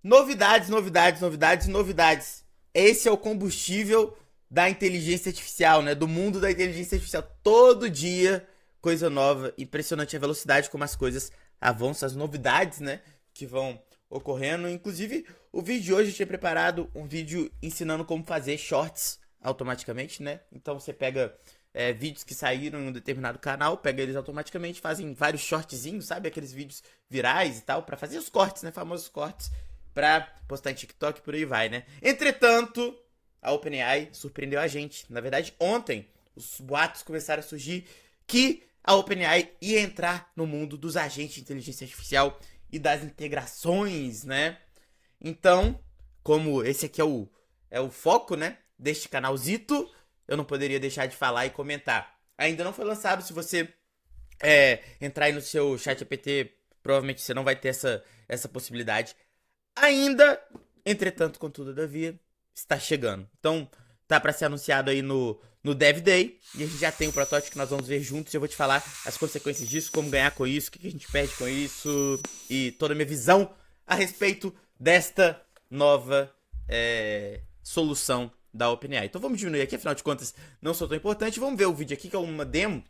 Novidades, novidades, novidades, novidades. Esse é o combustível da inteligência artificial, né? Do mundo da inteligência artificial. Todo dia, coisa nova. Impressionante a velocidade como as coisas avançam, as novidades, né? Que vão ocorrendo. Inclusive, o vídeo de hoje eu tinha preparado um vídeo ensinando como fazer shorts automaticamente, né? Então você pega vídeos que saíram em um determinado canal, pega eles automaticamente, fazem vários shortzinhos, sabe? Aqueles vídeos virais e tal, pra fazer os cortes, né? Famosos cortes, pra postar em TikTok e por aí vai, né? Entretanto, a OpenAI surpreendeu a gente. Na verdade, ontem, os boatos começaram a surgir que a OpenAI ia entrar no mundo dos agentes de inteligência artificial e das integrações, né? Então, como esse aqui é o foco, né, deste canalzito, eu não poderia deixar de falar e comentar. Ainda não foi lançado, se você entrar aí no seu ChatGPT, provavelmente você não vai ter essa possibilidade ainda. Entretanto, contudo, todavia, está chegando. Então, tá para ser anunciado aí no Dev Day, e a gente já tem o protótipo que nós vamos ver juntos, e eu vou te falar as consequências disso, como ganhar com isso, o que a gente perde com isso, e toda a minha visão a respeito desta nova solução da OpenAI. Então vamos diminuir aqui, afinal de contas não sou tão importante. Vamos ver o vídeo aqui, que é uma demo.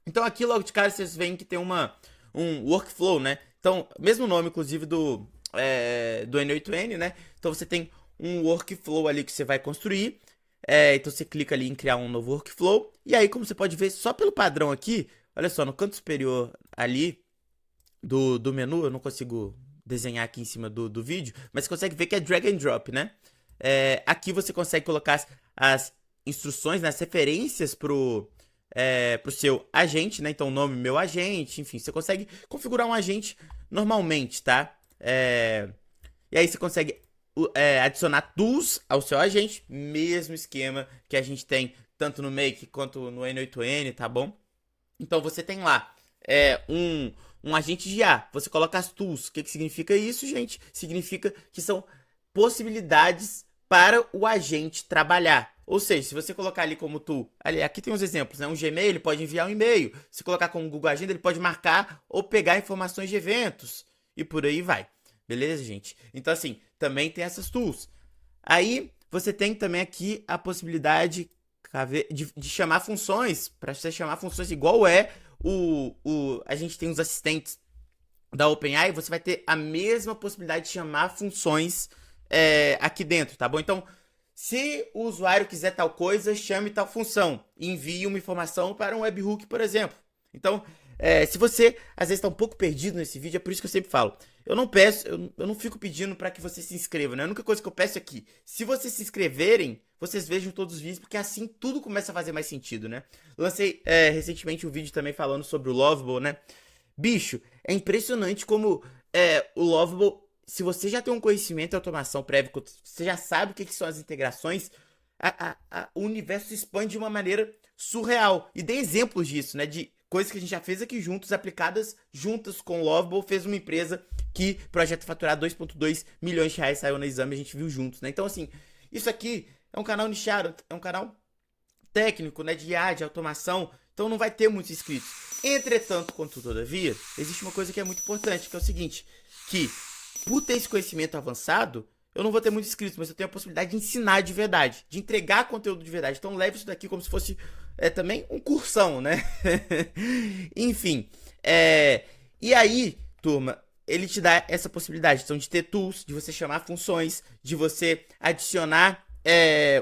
Então aqui logo de cara vocês veem que tem um workflow, né? Então, mesmo nome inclusive do N8N, né? Então você tem um workflow ali que você vai construir. Então você clica ali em criar um novo workflow. E aí, como você pode ver, só pelo padrão aqui, olha só, no canto superior ali do menu, eu não consigo desenhar aqui em cima do vídeo, mas você consegue ver que é drag and drop, né? Aqui você consegue colocar as instruções, né, as referências pro seu agente, né? Então, o nome meu agente, enfim, você consegue configurar um agente normalmente, tá? E aí você consegue adicionar tools ao seu agente, mesmo esquema que a gente tem tanto no Make quanto no N8N, tá bom? Então você tem lá um agente de IA, você coloca as tools. O que significa isso, gente? Significa que são possibilidades para o agente trabalhar. Ou seja, se você colocar ali como tool, aqui tem uns exemplos, né? Um Gmail, ele pode enviar um e-mail. Se colocar como Google Agenda, ele pode marcar ou pegar informações de eventos. E por aí vai. Beleza, gente? Então, assim, também tem essas tools. Aí, você tem também aqui a possibilidade de chamar funções. Para você chamar funções igual a gente tem os assistentes da OpenAI, você vai ter a mesma possibilidade de chamar funções aqui dentro, tá bom? Então, se o usuário quiser tal coisa, chame tal função. Envie uma informação para um webhook, por exemplo. Então, se você às vezes está um pouco perdido nesse vídeo, é por isso que eu sempre falo. Eu não fico pedindo para que você se inscreva, né? A única coisa que eu peço é que, se vocês se inscreverem, vocês vejam todos os vídeos, porque assim tudo começa a fazer mais sentido, né? Lancei recentemente um vídeo também falando sobre o Lovable, né? Bicho, é impressionante como o Lovable, se você já tem um conhecimento de automação prévio, você já sabe o que são as integrações, o universo se expande de uma maneira surreal. E dei exemplos disso, né? De coisas que a gente já fez aqui juntos, aplicadas juntas com o Lovable, fez uma empresa que projeta faturar 2,2 milhões de reais, saiu no exame, a gente viu juntos, né? Então, assim, isso aqui é um canal nichado, é um canal técnico, né? De IA, de automação, então não vai ter muitos inscritos. Entretanto, contudo, todavia, existe uma coisa que é muito importante, que é o seguinte, que por ter esse conhecimento avançado, eu não vou ter muitos inscritos, mas eu tenho a possibilidade de ensinar de verdade, de entregar conteúdo de verdade. Então leve isso daqui como se fosse também um cursão, né? Enfim, e aí, turma, ele te dá essa possibilidade, então, de ter tools, de você chamar funções, de você adicionar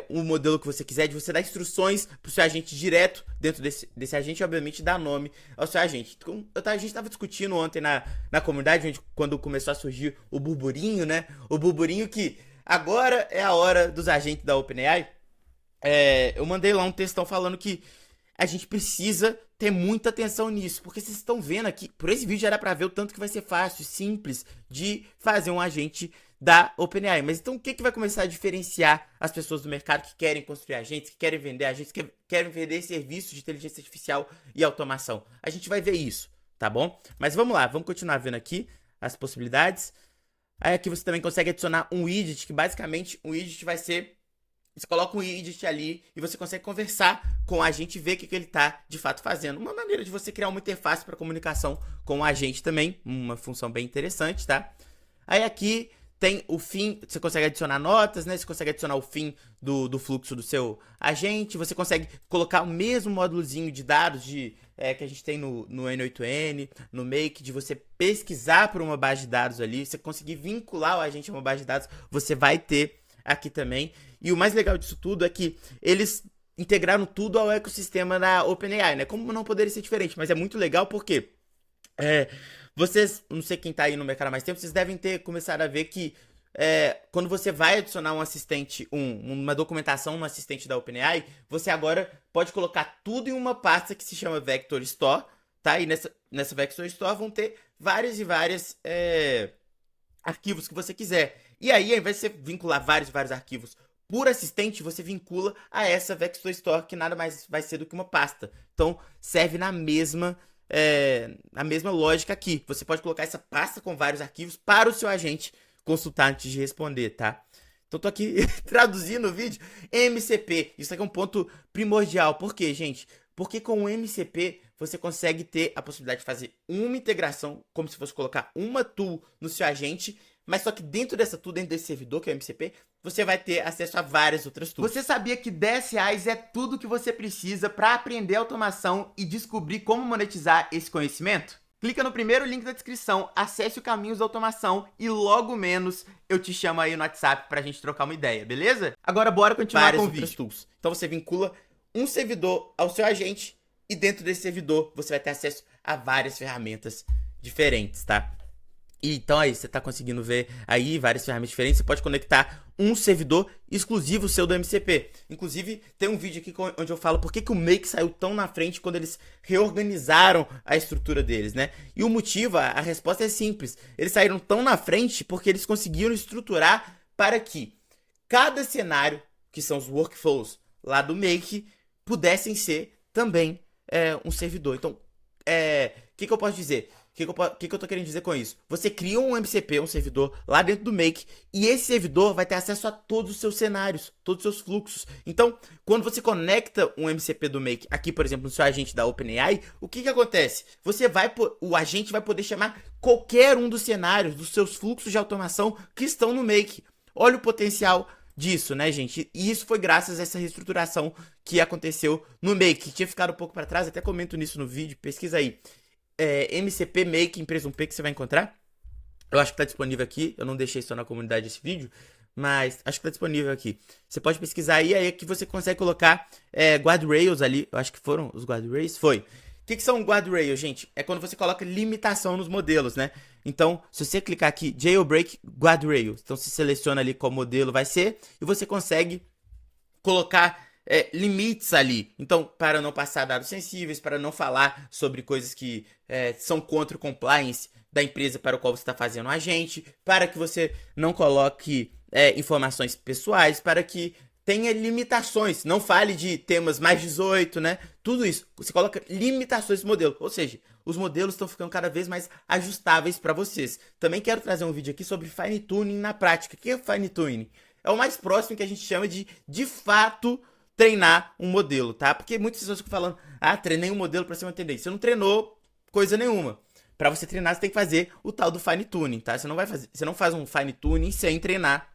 o modelo que você quiser, de você dar instruções para o seu agente direto dentro desse agente, e obviamente dar nome ao seu agente. Então, a gente estava discutindo ontem na comunidade, quando começou a surgir o burburinho, né? O burburinho que agora é a hora dos agentes da OpenAI. Eu mandei lá um textão falando que a gente precisa ter muita atenção nisso, porque vocês estão vendo aqui, por esse vídeo já dá pra ver o tanto que vai ser fácil, simples de fazer um agente da OpenAI. Mas então o que vai começar a diferenciar as pessoas do mercado que querem construir agentes, que querem vender agentes, que querem vender serviços de inteligência artificial e automação? A gente vai ver isso, tá bom? Mas vamos lá, vamos continuar vendo aqui as possibilidades. Aí aqui você também consegue adicionar um widget, que basicamente um widget vai ser... Você coloca um widget ali e você consegue conversar com o agente e ver o que ele está de fato fazendo. Uma maneira de você criar uma interface para comunicação com o agente também. Uma função bem interessante, tá? Aí aqui tem o fim, você consegue adicionar notas, né? Você consegue adicionar o fim do fluxo do seu agente. Você consegue colocar o mesmo módulozinho de dados que a gente tem no N8N, no Make, de você pesquisar por uma base de dados ali. Você conseguir vincular o agente a uma base de dados, você vai ter aqui também. E o mais legal disso tudo é que eles integraram tudo ao ecossistema da OpenAI, né? Como não poderia ser diferente, mas é muito legal porque... vocês, não sei quem tá aí no mercado há mais tempo, vocês devem ter começado a ver que quando você vai adicionar um assistente, uma documentação no assistente da OpenAI, você agora pode colocar tudo em uma pasta que se chama Vector Store, tá? E nessa Vector Store vão ter vários e vários arquivos que você quiser. E aí, ao invés de você vincular vários e vários arquivos por assistente, você vincula a essa Vector Store, que nada mais vai ser do que uma pasta. Então, serve na mesma lógica aqui. Você pode colocar essa pasta com vários arquivos para o seu agente consultar antes de responder, tá? Então, tô aqui traduzindo o vídeo. MCP, isso aqui é um ponto primordial. Por quê, gente? Porque com o MCP, você consegue ter a possibilidade de fazer uma integração, como se fosse colocar uma tool no seu agente, mas só que dentro dessa tool, dentro desse servidor, que é o MCP, você vai ter acesso a várias outras tools. Você sabia que R$10 é tudo que você precisa para aprender automação e descobrir como monetizar esse conhecimento? Clica no primeiro link da descrição, acesse o Caminhos da Automação e logo menos eu te chamo aí no WhatsApp pra gente trocar uma ideia, beleza? Agora bora continuar com o vídeo. Tools. Então você vincula um servidor ao seu agente e dentro desse servidor você vai ter acesso a várias ferramentas diferentes, tá? Então aí, você tá conseguindo ver aí várias ferramentas diferentes. Você pode conectar um servidor exclusivo seu do MCP. Inclusive, tem um vídeo aqui onde eu falo por que o Make saiu tão na frente quando eles reorganizaram a estrutura deles, né? E o motivo, a resposta é simples. Eles saíram tão na frente porque eles conseguiram estruturar para que cada cenário, que são os workflows lá do Make, pudessem ser também um servidor. Então, o que eu posso dizer? O que eu tô querendo dizer com isso? Você cria um MCP, um servidor, lá dentro do Make, e esse servidor vai ter acesso a todos os seus cenários, todos os seus fluxos. Então, quando você conecta um MCP do Make aqui, por exemplo, no seu agente da OpenAI, o que acontece? O agente vai poder chamar qualquer um dos cenários, dos seus fluxos de automação que estão no Make. Olha o potencial disso, né, gente? E isso foi graças a essa reestruturação que aconteceu no Make, que tinha ficado um pouco para trás, até comento nisso no vídeo, pesquisa aí. MCP Make empresa 1P que você vai encontrar. Eu acho que tá disponível aqui. Eu não deixei só na comunidade esse vídeo, mas acho que tá disponível aqui. Você pode pesquisar aí é que você consegue colocar guardrails ali. Eu acho que foram os guardrails. Foi. O que são guardrails, gente? É quando você coloca limitação nos modelos, né? Então, se você clicar aqui, Jailbreak Guardrails. Então, você seleciona ali qual modelo vai ser e você consegue colocar limites ali. Então, para não passar dados sensíveis, para não falar sobre coisas que são contra o compliance da empresa para o qual você está fazendo o agente, para que você não coloque informações pessoais, para que tenha limitações, não fale de temas mais 18, né? Tudo isso, você coloca limitações no modelo, ou seja, os modelos estão ficando cada vez mais ajustáveis para vocês. Também quero trazer um vídeo aqui sobre fine tuning na prática. O que é fine tuning? É o mais próximo que a gente chama de fato, treinar um modelo, tá? Porque muitas pessoas ficam falando, treinei um modelo para ser uma tendência. Você não treinou coisa nenhuma. Para você treinar, você tem que fazer o tal do fine tuning, tá? Você não faz um fine tuning sem treinar.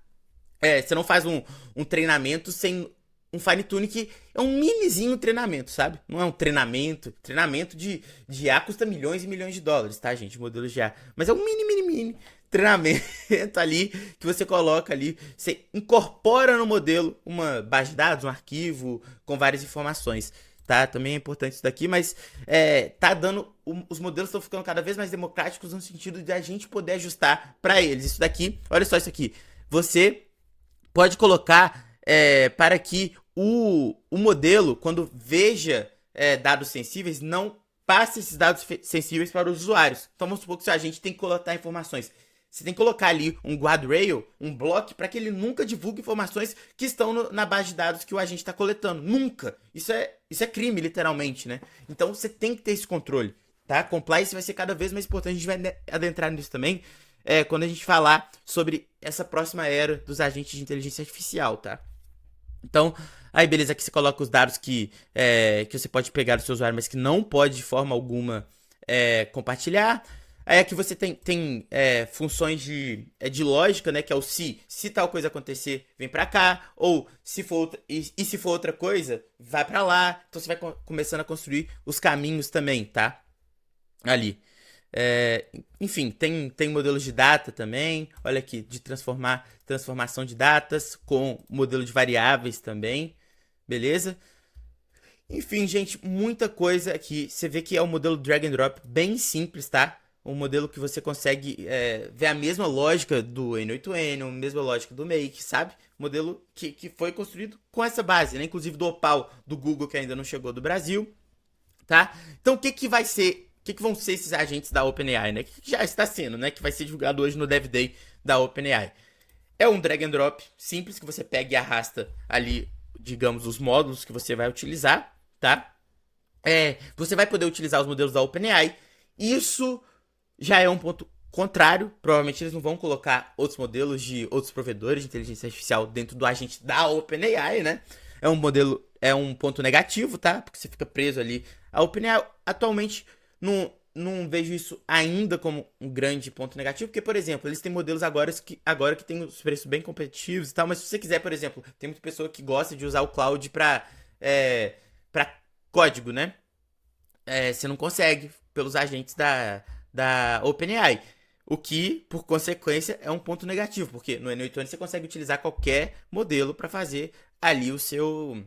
Você não faz um treinamento sem um fine tuning, que é um minizinho treinamento, sabe? Não é um treinamento. Treinamento de IA custa milhões e milhões de dólares, tá, gente? Modelos de IA. Mas é um mini treinamento ali que você coloca ali, você incorpora no modelo uma base de dados, um arquivo com várias informações, tá? Também é importante isso daqui, mas os modelos estão ficando cada vez mais democráticos no sentido de a gente poder ajustar para eles. Isso daqui, olha só isso aqui, você pode colocar para que o modelo, quando veja dados sensíveis, não passe esses dados sensíveis para os usuários. Então vamos supor que a gente tem que coletar informações. Você tem que colocar ali um guardrail, um bloco, para que ele nunca divulgue informações que estão na base de dados que o agente está coletando. Nunca! Isso é crime, literalmente, né? Então você tem que ter esse controle, tá? Compliance vai ser cada vez mais importante. A gente vai adentrar nisso também quando a gente falar sobre essa próxima era dos agentes de inteligência artificial, tá? Então, aí beleza, aqui você coloca os dados que você pode pegar do seu usuário, mas que não pode de forma alguma compartilhar. Aí aqui você tem funções de lógica, né? Que é o se. Se tal coisa acontecer, vem pra cá. Ou se for e se for outra coisa, vai pra lá. Então você vai começando a construir os caminhos também, tá? Ali. Enfim, tem modelos de data também. Olha aqui, de transformação de datas com modelo de variáveis também. Beleza? Enfim, gente, muita coisa aqui. Você vê que é um modelo drag and drop bem simples, tá? Um modelo que você consegue ver a mesma lógica do N8N, a mesma lógica do Make, sabe? Modelo que foi construído com essa base, né? Inclusive do Opal do Google, que ainda não chegou do Brasil, tá? Então, o que vai ser... O que vão ser esses agentes da OpenAI, né? Que já está sendo, né? Que vai ser divulgado hoje no Dev Day da OpenAI. É um drag and drop simples que você pega e arrasta ali, digamos, os módulos que você vai utilizar, tá? Você vai poder utilizar os modelos da OpenAI. Isso já é um ponto contrário. Provavelmente eles não vão colocar outros modelos de outros provedores de inteligência artificial dentro do agente da OpenAI, né? É um ponto negativo, tá? Porque você fica preso ali. A OpenAI atualmente não vejo isso ainda como um grande ponto negativo, porque, por exemplo, eles têm modelos agora que tem os preços bem competitivos e tal, mas se você quiser, por exemplo, tem muita pessoa que gosta de usar o cloud para código, né? Você não consegue pelos agentes da OpenAI. O que, por consequência, é um ponto negativo, porque no N8N você consegue utilizar qualquer modelo para fazer ali o seu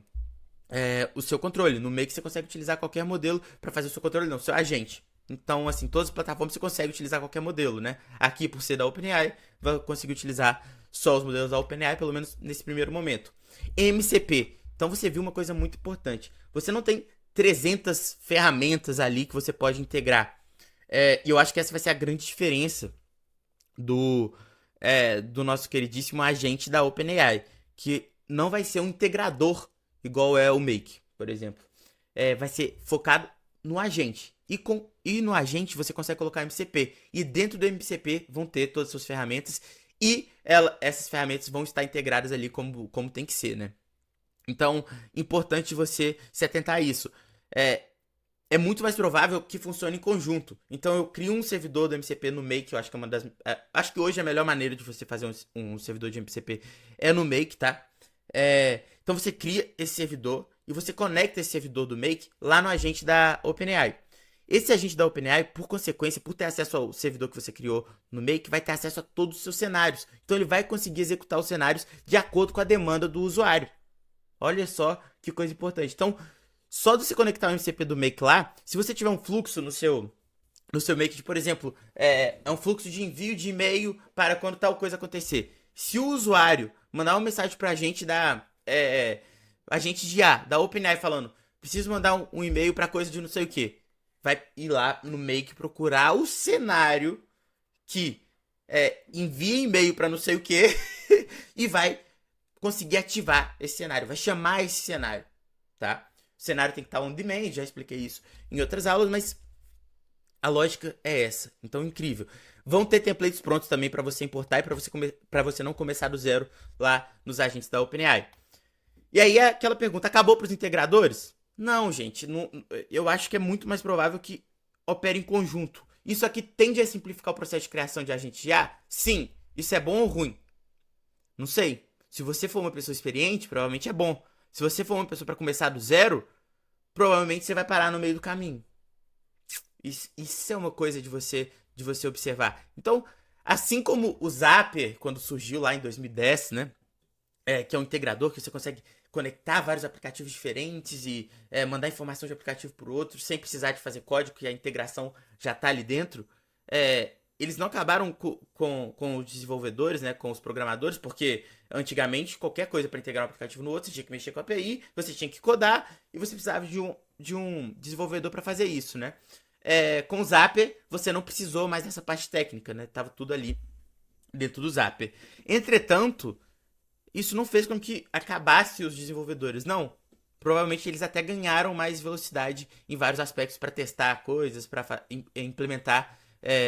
controle. No Make você consegue utilizar qualquer modelo para fazer o seu controle, não, o seu agente. Então, assim, todas as plataformas você consegue utilizar qualquer modelo, né? Aqui, por ser da OpenAI, vai conseguir utilizar só os modelos da OpenAI, pelo menos nesse primeiro momento. MCP. Então, você viu uma coisa muito importante. Você não tem 300 ferramentas ali que você pode integrar. E eu acho que essa vai ser a grande diferença do nosso queridíssimo agente da OpenAI, que não vai ser um integrador igual é o Make, por exemplo. Vai ser focado no agente. E no agente você consegue colocar MCP. E dentro do MCP vão ter todas as suas ferramentas. E essas ferramentas vão estar integradas ali como tem que ser, né? Então, importante você se atentar a isso. É muito mais provável que funcione em conjunto. Então, eu crio um servidor do MCP no Make. Eu acho que é uma das... acho que hoje a melhor maneira de você fazer um servidor de MCP é no Make, tá? Então você cria esse servidor e você conecta esse servidor do Make lá no agente da OpenAI. Esse agente da OpenAI, por consequência, por ter acesso ao servidor que você criou no Make, vai ter acesso a todos os seus cenários. Então ele vai conseguir executar os cenários de acordo com a demanda do usuário. Olha só que coisa importante. Então, só de você conectar o MCP do Make lá, se você tiver um fluxo no seu Make, por exemplo, é um fluxo de envio de e-mail para quando tal coisa acontecer. Se o usuário mandar uma mensagem pra gente agente de IA, da OpenAI, falando, preciso mandar um e-mail pra coisa de não sei o que, vai ir lá no Make procurar o cenário que envia e-mail pra não sei o que e vai conseguir ativar esse cenário, vai chamar esse cenário, tá? O cenário tem que estar on demand, já expliquei isso em outras aulas, mas a lógica é essa. Então, incrível. Vão ter templates prontos também para você importar e para você não começar do zero lá nos agentes da OpenAI. E aí é aquela pergunta, acabou para os integradores? Não, gente. Não, eu acho que é muito mais provável que opere em conjunto. Isso aqui tende a simplificar o processo de criação de agente de IA? Sim. Isso é bom ou ruim? Não sei. Se você for uma pessoa experiente, provavelmente é bom. Se você for uma pessoa para começar do zero, provavelmente você vai parar no meio do caminho. Isso é uma coisa de você observar. Então, assim como o Zapier, quando surgiu lá em 2010, né? Que é um integrador que você consegue conectar vários aplicativos diferentes e mandar informação de aplicativo para o outro sem precisar de fazer código, que a integração já está ali dentro. Eles não acabaram com os desenvolvedores, né, com os programadores, porque antigamente qualquer coisa para integrar um aplicativo no outro, você tinha que mexer com a API, você tinha que codar e você precisava de um desenvolvedor para fazer isso, né? Com o Zapier, você não precisou mais dessa parte técnica, né? Tava tudo ali dentro do Zapier. Entretanto, isso não fez com que acabasse os desenvolvedores, não. Provavelmente eles até ganharam mais velocidade em vários aspectos para testar coisas, para implementar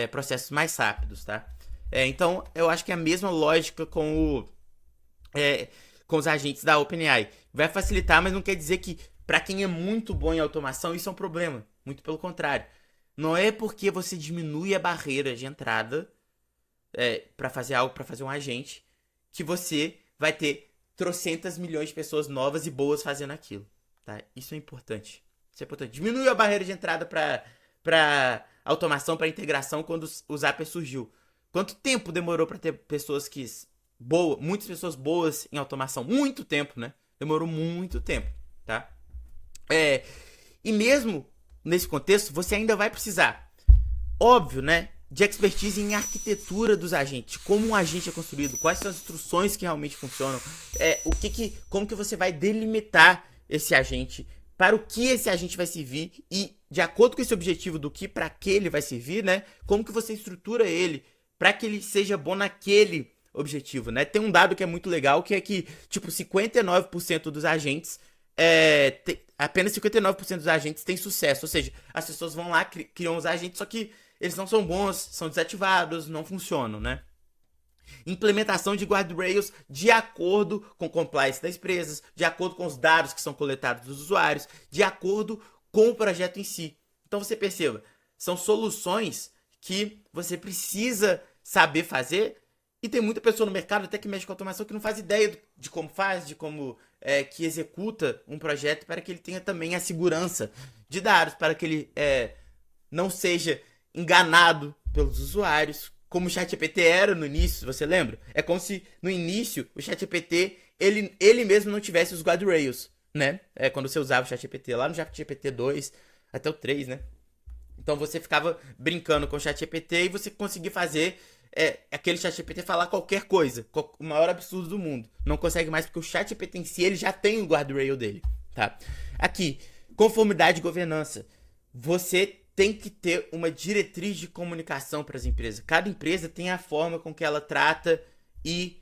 processos mais rápidos, tá? Então, eu acho que é a mesma lógica com os agentes da OpenAI. Vai facilitar, mas não quer dizer que para quem é muito bom em automação, isso é um problema. Muito pelo contrário. Não é porque você diminui a barreira de entrada para fazer algo, para fazer um agente, que você vai ter trocentas milhões de pessoas novas e boas fazendo aquilo, tá? Isso é importante. Isso é importante. Diminui a barreira de entrada para automação, para integração quando o Zapier surgiu. Quanto tempo demorou para ter pessoas muitas pessoas boas em automação? Muito tempo, né? Demorou muito tempo, tá? E mesmo nesse contexto, você ainda vai precisar, óbvio, né, de expertise em arquitetura dos agentes, como um agente é construído, quais são as instruções que realmente funcionam, como que você vai delimitar esse agente, para o que esse agente vai servir e, de acordo com esse objetivo do que para que ele vai servir, né, como que você estrutura ele para que ele seja bom naquele objetivo, né? Tem um dado que é muito legal, que é que, tipo, 59% dos agentes apenas 59% dos agentes têm sucesso. Ou seja, as pessoas vão lá, criam os agentes, só que eles não são bons, são desativados, não funcionam, né? Implementação de guardrails de acordo com o compliance das empresas, de acordo com os dados que são coletados dos usuários, de acordo com o projeto em si. Então você perceba, são soluções que você precisa saber fazer. E tem muita pessoa no mercado até que mexe com automação que não faz ideia de como faz, de como que executa um projeto para que ele tenha também a segurança de dados, para que ele não seja enganado pelos usuários, como o ChatGPT era no início, você lembra? É como se no início o ChatGPT ele mesmo não tivesse os guardrails, né? Quando você usava o ChatGPT lá no ChatGPT 2 até o 3, né? Então você ficava brincando com o ChatGPT e você conseguia fazer aquele ChatGPT falar qualquer coisa, o maior absurdo do mundo. Não consegue mais porque o ChatGPT em si ele já tem o guardrail dele, tá? Aqui, conformidade e governança. Você tem que ter uma diretriz de comunicação para as empresas. Cada empresa tem a forma com que ela trata e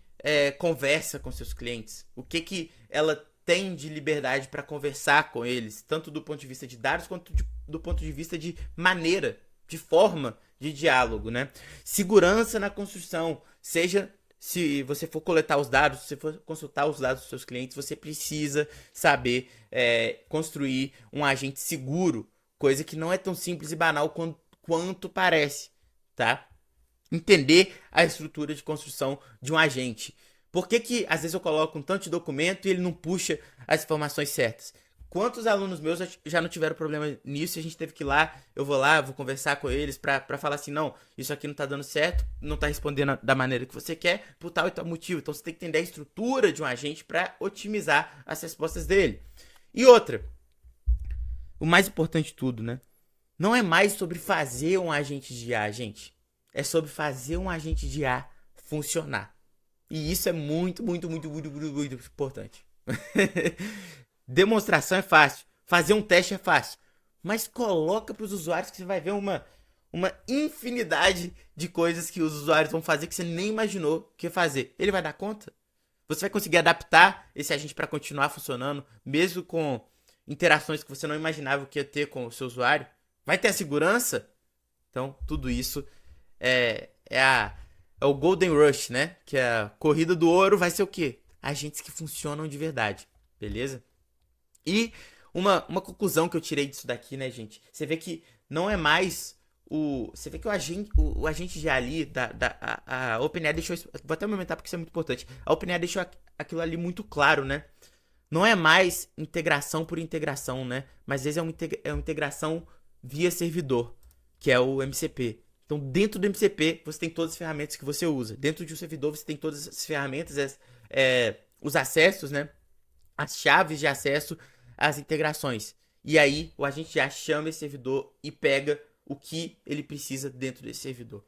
conversa com seus clientes. O que ela tem de liberdade para conversar com eles, tanto do ponto de vista de dados quanto do ponto de vista de maneira, de forma de diálogo, né? Segurança na construção, seja se você for coletar os dados, se você for consultar os dados dos seus clientes, você precisa saber construir um agente seguro, coisa que não é tão simples e banal quanto parece, tá? Entender a estrutura de construção de um agente. Por que às vezes eu coloco um tanto de documento e ele não puxa as informações certas? Quantos alunos meus já não tiveram problema nisso e a gente teve que ir lá, eu vou conversar com eles pra falar assim, não, isso aqui não tá dando certo, não tá respondendo da maneira que você quer, por tal e tal motivo. Então você tem que entender a estrutura de um agente pra otimizar as respostas dele. E outra, o mais importante de tudo, né? Não é mais sobre fazer um agente de IA, gente. É sobre fazer um agente de IA funcionar. E isso é muito, muito, muito, muito, muito, muito importante. Demonstração é fácil, fazer um teste é fácil, mas coloca para os usuários que você vai ver uma infinidade de coisas que os usuários vão fazer que você nem imaginou que ia fazer. Ele vai dar conta? Você vai conseguir adaptar esse agente para continuar funcionando, mesmo com interações que você não imaginava que ia ter com o seu usuário? Vai ter a segurança? Então, tudo isso é o Golden Rush, né? Que é a corrida do ouro, vai ser o quê? Agentes que funcionam de verdade, beleza? E uma conclusão que eu tirei disso daqui, né, gente? Você vê que não é mais Você vê que o agente de ali, a OpenAI deixou isso. Vou até aumentar porque isso é muito importante. A OpenAI deixou aquilo ali muito claro, né? Não é mais integração por integração, né? Mas às vezes é uma integração via servidor, que é o MCP. Então, dentro do MCP, você tem todas as ferramentas que você usa. Dentro de um servidor, você tem todas as ferramentas, os acessos, né? As chaves de acesso às integrações. E aí, o agente já chama esse servidor e pega o que ele precisa dentro desse servidor.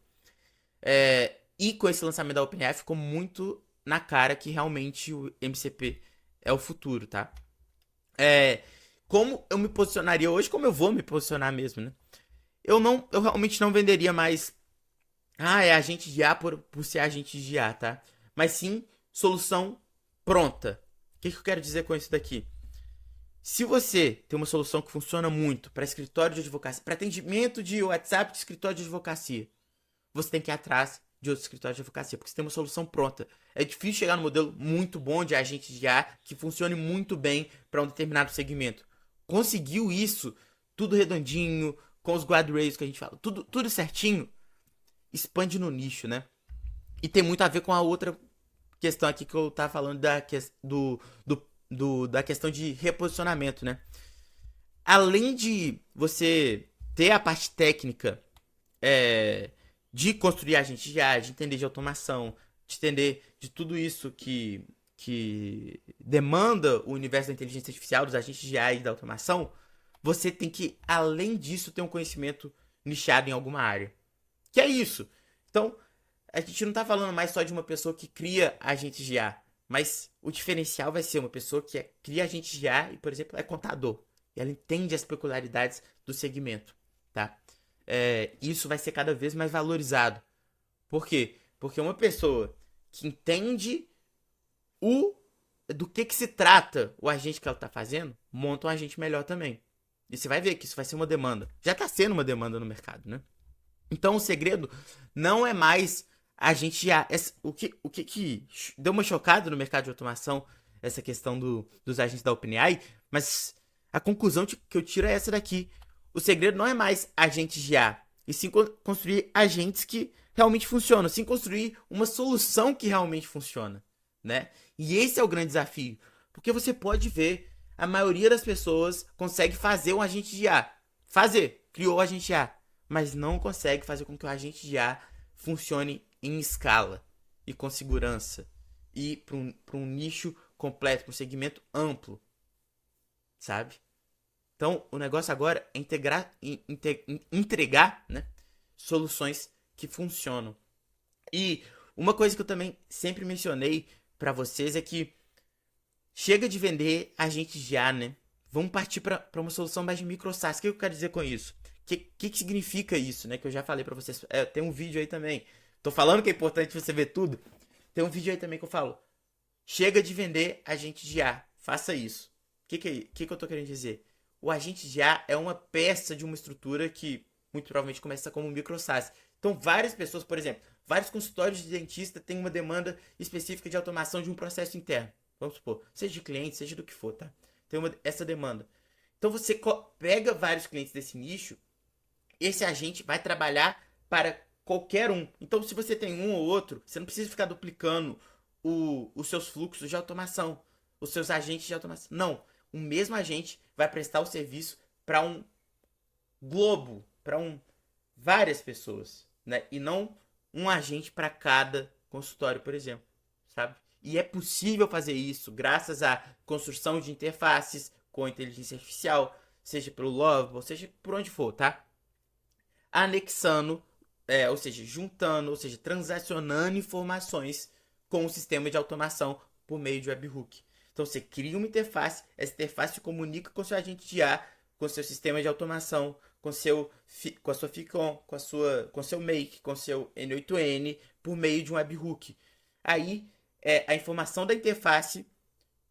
E com esse lançamento da OpenAI, ficou muito na cara que realmente o MCP é o futuro, tá? Como eu me posicionaria hoje, como eu vou me posicionar mesmo, né? Eu realmente não venderia mais agente de IA por ser agente de IA, tá? Mas sim, solução pronta. O que eu quero dizer com isso daqui? Se você tem uma solução que funciona muito para escritório de advocacia, para atendimento de WhatsApp de escritório de advocacia, você tem que ir atrás de outro escritório de advocacia, porque você tem uma solução pronta. É difícil chegar no modelo muito bom de agente de IA que funcione muito bem para um determinado segmento. Conseguiu isso, tudo redondinho, com os guardrails que a gente fala, tudo certinho, expande no nicho, né? E tem muito a ver com a outra questão aqui que eu tava falando da questão de reposicionamento, né? Além de você ter a parte técnica de construir agentes de IA, de entender de automação, de entender de tudo isso que demanda o universo da inteligência artificial, dos agentes de IA e da automação, você tem que, além disso, ter um conhecimento nichado em alguma área. Que é isso. Então, a gente não tá falando mais só de uma pessoa que cria agentes de IA, mas o diferencial vai ser uma pessoa que cria agentes de IA e, por exemplo, é contador. E ela entende as peculiaridades do segmento, tá? Isso vai ser cada vez mais valorizado. Por quê? Porque uma pessoa que entende do que se trata o agente que ela está fazendo, monta um agente melhor também. E você vai ver que isso vai ser uma demanda. Já está sendo uma demanda no mercado, né? Então o segredo não é mais agente de IA. O que deu uma chocada no mercado de automação, essa questão dos agentes da OpenAI, mas a conclusão que eu tiro é essa daqui. O segredo não é mais agentes de IA, e sim construir agentes que realmente funcionam, sim construir uma solução que realmente funciona, né? E esse é o grande desafio, porque você pode ver, a maioria das pessoas consegue fazer um agente de IA. Criou o agente de IA, mas não consegue fazer com que o agente de IA funcione em escala e com segurança e para um nicho completo, para um segmento amplo, sabe? Então, o negócio agora é entregar, né, soluções que funcionam. E uma coisa que eu também sempre mencionei para vocês é que chega de vender agentes de IA, né? Vamos partir para uma solução mais de micro SaaS. O que eu quero dizer com isso? O que significa isso, né? Que eu já falei para vocês. Tem um vídeo aí também. Tô falando que é importante você ver tudo. Tem um vídeo aí também que eu falo. Chega de vender agente de IA. Faça isso. O que eu tô querendo dizer? O agente de IA é uma peça de uma estrutura que muito provavelmente começa como um micro SaaS. Então, várias pessoas, por exemplo, vários consultórios de dentista têm uma demanda específica de automação de um processo interno. Vamos supor, seja de cliente, seja do que for, tá? Tem essa demanda. Então, você pega vários clientes desse nicho, esse agente vai trabalhar para qualquer um. Então, se você tem um ou outro, você não precisa ficar duplicando os seus fluxos de automação, os seus agentes de automação. Não. O mesmo agente vai prestar o serviço para um globo, para várias pessoas, né? E não um agente para cada consultório, por exemplo, sabe? E é possível fazer isso graças à construção de interfaces com inteligência artificial, seja pelo Lovable, seja por onde for, tá? Anexando, ou seja, juntando, ou seja, transacionando informações com o sistema de automação por meio de webhook. Então você cria uma interface, essa interface se comunica com o seu agente de IA, com o seu sistema de automação, com a sua Ficon, com o seu Make, com o seu N8N, por meio de um webhook. Aí a informação da interface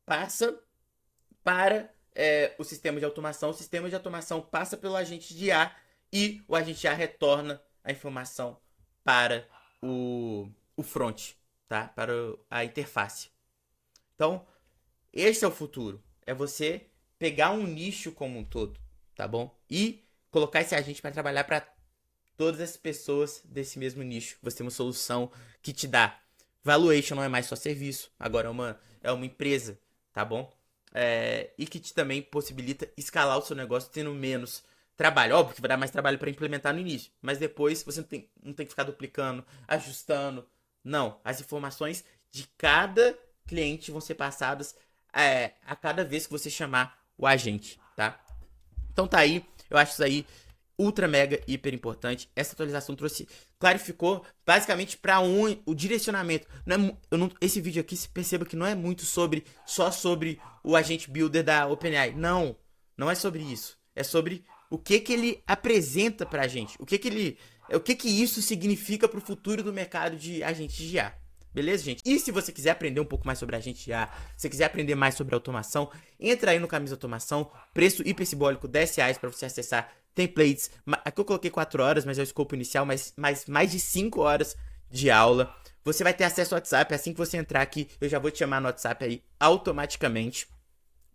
passa para o sistema de automação passa pelo agente de IA e o agente de IA retorna a informação para o front, tá? Para a interface. Então, esse é o futuro. É você pegar um nicho como um todo, tá bom? E colocar esse agente para trabalhar para todas as pessoas desse mesmo nicho. Você tem uma solução que te dá valuation, não é mais só serviço. Agora é uma empresa, tá bom? E que te também possibilita escalar o seu negócio tendo menos trabalho. Óbvio que vai dar mais trabalho para implementar no início. Mas depois você não tem que ficar duplicando, ajustando. Não. As informações de cada cliente vão ser passadas a cada vez que você chamar o agente, tá? Então tá aí, eu acho isso aí ultra mega hiper importante. Essa atualização clarificou basicamente para o direcionamento. Esse vídeo aqui, se perceba que não é muito só sobre o agente builder da OpenAI. Não é sobre isso. É sobre o que ele apresenta pra gente. O que isso significa pro futuro do mercado de agentes de IA. Beleza, gente? E se você quiser aprender um pouco mais sobre agente de IA, se você quiser aprender mais sobre automação, entra aí no Camisa Automação, preço hiper simbólico, R$10 para você acessar templates. Aqui eu coloquei 4 horas, mas é o escopo inicial, mas mais de 5 horas de aula. Você vai ter acesso ao WhatsApp, assim que você entrar aqui, eu já vou te chamar no WhatsApp aí automaticamente.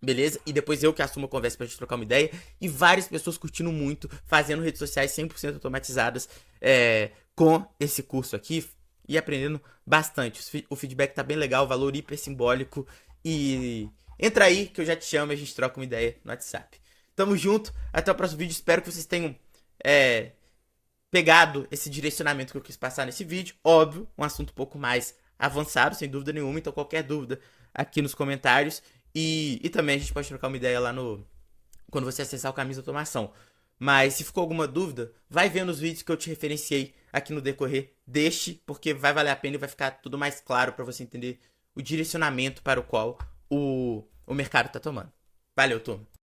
Beleza? E depois eu que assumo a conversa pra gente trocar uma ideia. E várias pessoas curtindo muito, fazendo redes sociais 100% automatizadas com esse curso aqui. E aprendendo bastante. O feedback tá bem legal, valor hiper simbólico. E entra aí que eu já te chamo e a gente troca uma ideia no WhatsApp. Tamo junto, até o próximo vídeo. Espero que vocês tenham pegado esse direcionamento que eu quis passar nesse vídeo. Óbvio, um assunto um pouco mais avançado, sem dúvida nenhuma. Então qualquer dúvida aqui nos comentários. E também a gente pode trocar uma ideia lá no... quando você acessar o Caminhos da Automação. Mas se ficou alguma dúvida, vai vendo os vídeos que eu te referenciei aqui no decorrer deste, porque vai valer a pena e vai ficar tudo mais claro para você entender o direcionamento para o qual o mercado está tomando. Valeu, turma!